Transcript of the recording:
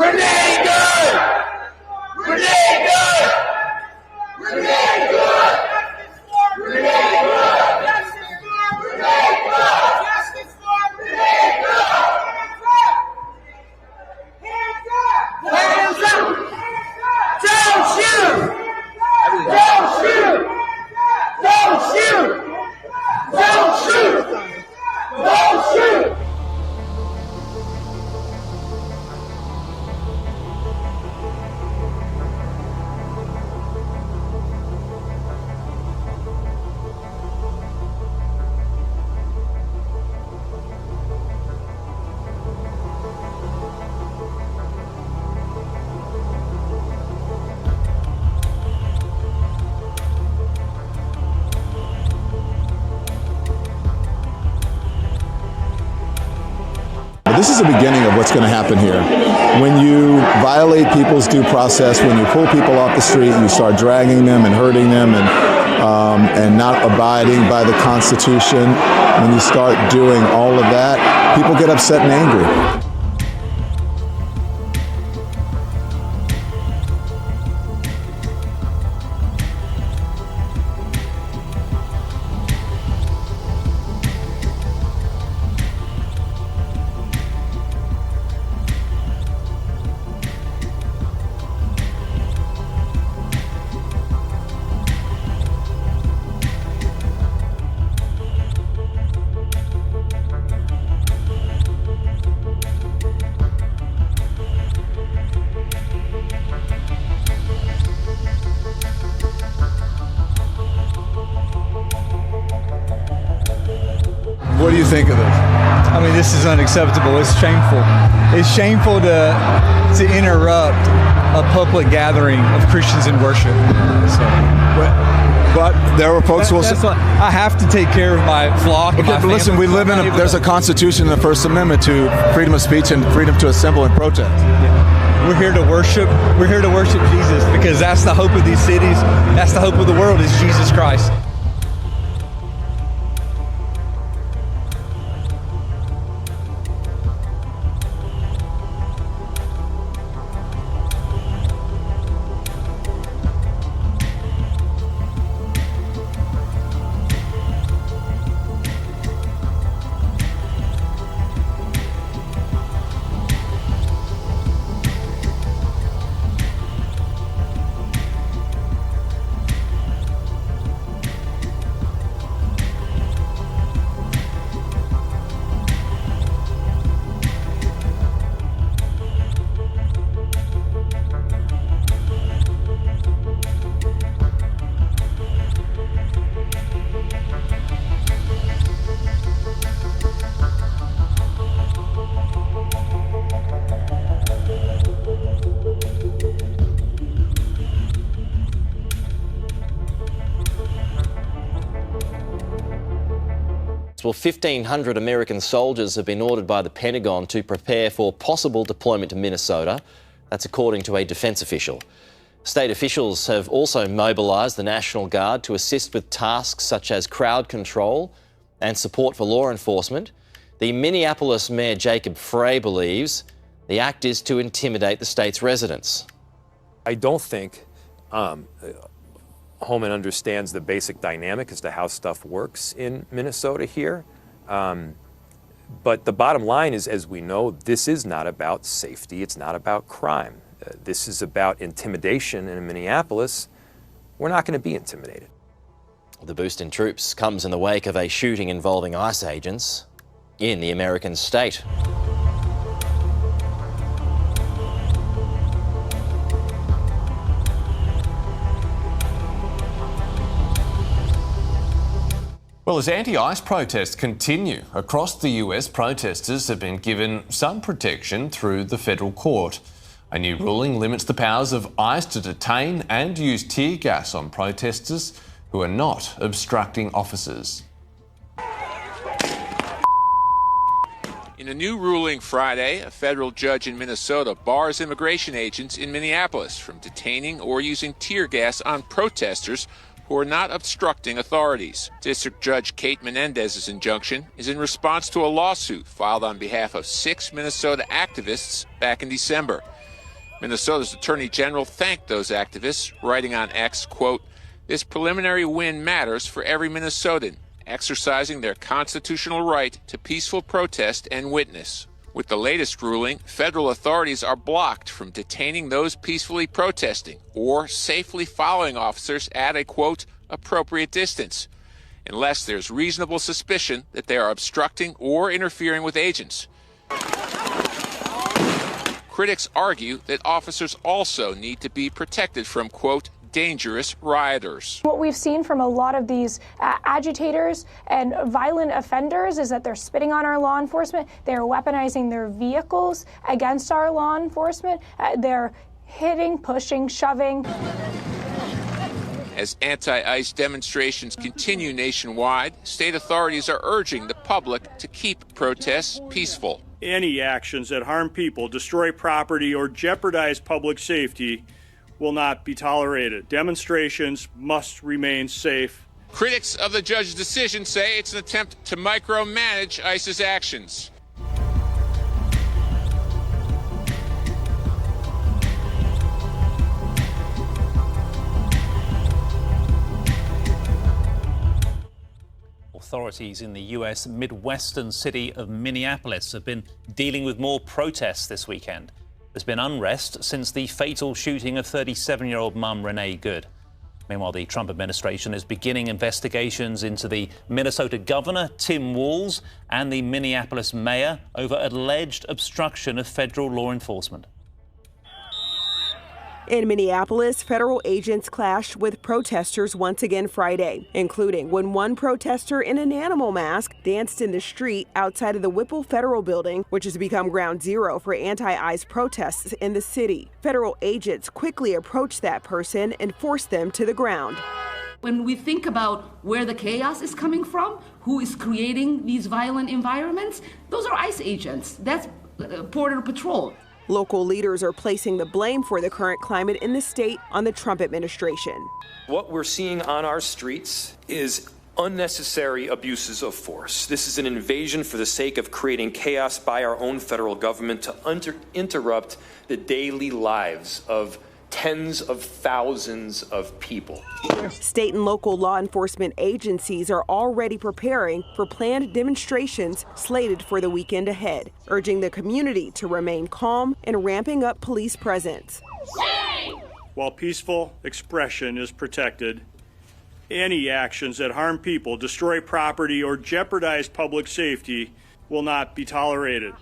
Grenade good! Grenade good! Grenade good! Grenade good! Justice for grenade good! Justice for grenade good! Hands up! Hands up! Don't shoot! Don't shoot! Don't shoot! Don't shoot! Don't shoot! This is the beginning of what's going to happen here. When you violate people's due process, when you pull people off the street, you start dragging them and hurting them and not abiding by the Constitution, when you start doing all of that, people get upset and angry. What do you think of this? I mean, this is unacceptable. It's shameful. It's shameful to interrupt a public gathering of Christians in worship. So, but there were folks who will say, I have to take care of my flock. Okay, but listen, we live there's a Constitution and the First Amendment to freedom of speech and freedom to assemble and protest. Yeah. We're here to worship. We're here to worship Jesus because that's the hope of these cities. That's the hope of the world is Jesus Christ. Well, 1,500 American soldiers have been ordered by the Pentagon to prepare for possible deployment to Minnesota. That's according to a defence official. State officials have also mobilised the National Guard to assist with tasks such as crowd control and support for law enforcement. The Minneapolis Mayor Jacob Frey believes the act is to intimidate the state's residents. I don't think Holman understands the basic dynamic as to how stuff works in Minnesota here. But the bottom line is, as we know, this is not about safety. It's not about crime. This is about intimidation. And in Minneapolis, we're not going to be intimidated. The boost in troops comes in the wake of a shooting involving ICE agents in the American state. Well, as anti-ICE protests continue across the US, protesters have been given some protection through the federal court. A new ruling limits the powers of ICE to detain and use tear gas on protesters who are not obstructing officers. In a new ruling Friday, a federal judge in Minnesota bars immigration agents in Minneapolis from detaining or using tear gas on protesters who are not obstructing authorities. District Judge Kate Menendez's injunction is in response to a lawsuit filed on behalf of 6 Minnesota activists back in December. Minnesota's Attorney General thanked those activists, writing on X, quote, "This preliminary win matters for every Minnesotan, exercising their constitutional right to peaceful protest and witness." With the latest ruling, federal authorities are blocked from detaining those peacefully protesting or safely following officers at a, quote, "appropriate distance," unless there's reasonable suspicion that they are obstructing or interfering with agents. Critics argue that officers also need to be protected from, quote, "dangerous rioters." What we've seen from a lot of these agitators and violent offenders is that they're spitting on our law enforcement, they're weaponizing their vehicles against our law enforcement, they're hitting, pushing, shoving. As anti-ICE demonstrations continue nationwide, state authorities are urging the public to keep protests peaceful. Any actions that harm people, destroy property, or jeopardize public safety will not be tolerated. Demonstrations must remain safe. Critics of the judge's decision say it's an attempt to micromanage ICE's actions. Authorities in the US Midwestern city of Minneapolis have been dealing with more protests this weekend. There's been unrest since the fatal shooting of 37-year-old mum Renee Good. Meanwhile, the Trump administration is beginning investigations into the Minnesota governor, Tim Walz, and the Minneapolis mayor over alleged obstruction of federal law enforcement. In Minneapolis, federal agents clashed with protesters once again Friday, including when one protester in an animal mask danced in the street outside of the Whipple Federal Building, which has become ground zero for anti-ICE protests in the city. Federal agents quickly approached that person and forced them to the ground. When we think about where the chaos is coming from, who is creating these violent environments, those are ICE agents. That's Border Patrol. Local leaders are placing the blame for the current climate in the state on the Trump administration. What we're seeing on our streets is unnecessary abuses of force. This is an invasion for the sake of creating chaos by our own federal government to interrupt the daily lives of tens of thousands of people. State and local law enforcement agencies are already preparing for planned demonstrations slated for the weekend ahead, urging the community to remain calm and ramping up police presence. While peaceful expression is protected, any actions that harm people, destroy property, or jeopardize public safety will not be tolerated.